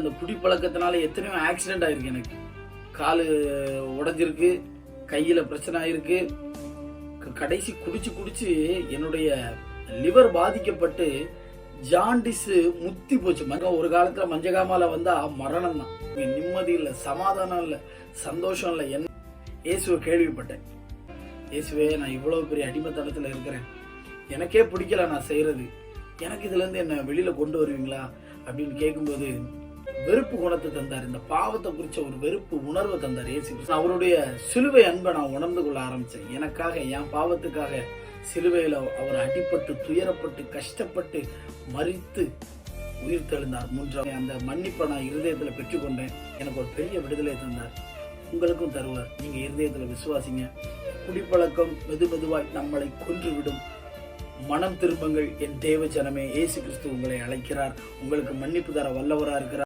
அந்த குடிப்பழக்கத்தினால எத்தனையோ ஆக்சிடென்ட் ஆயிருக்கு. எனக்கு காலு உடைஞ்சிருக்கு, கையில பிரச்சனை ஆயிருக்கு. கடைசி குடிச்சு குடிச்சு என்னுடைய லிவர் பாதிக்கப்பட்டு ஜாண்டிஸ் முத்தி போச்சு. ஒரு காலத்துல மஞ்சகாமால வந்தா மரணம் தான். நிம்மதி இல்ல, சமாதானம் இல்ல, சந்தோஷம் இல்ல. என்ன இயேசுவை கேள்விப்பட்டேன். இயேசுவே, நான் இவ்வளவு பெரிய அடிமைத்தனத்துல இருக்கிறேன், எனக்கே பிடிக்கல நான் செய்யறது, எனக்கு இதுல இருந்து என்ன வெளியில கொண்டு வருவீங்களா அப்படின்னு கேட்கும்போது வெறுப்பு குணத்தை தந்தார். இந்த பாவத்தை குறிச்ச ஒரு வெறுப்பு உணர்வை தந்தார் இயேசு. அவருடைய சிலுவை அன்பை நான் உணர்ந்து கொள்ள ஆரம்பிச்சேன். எனக்காக, என் பாவத்துக்காக சிலுவையில அவர் அடிபட்டு, துயரப்பட்டு, கஷ்டப்பட்டு, மரித்து உயிர் தெழுந்தார். மூன்றாவது அந்த மன்னிப்பை நான் இருதயத்துல பெற்றுக்கொண்டேன். எனக்கு ஒரு பெரிய விடுதலை தந்தார். உங்களுக்கும் தருவார். நீங்க இருதயத்துல விசுவாசிங்க. குடிப்பழக்கம் மெதுவாய் நம்மளை கொன்றுவிடும். மனம் திரும்புங்கள் என் தேவ ஜனமே. இயேசு கிறிஸ்து உங்களை அழைக்கிறார். உங்களுக்கு மன்னிப்பு தர வல்லவரா இருக்கிறார்.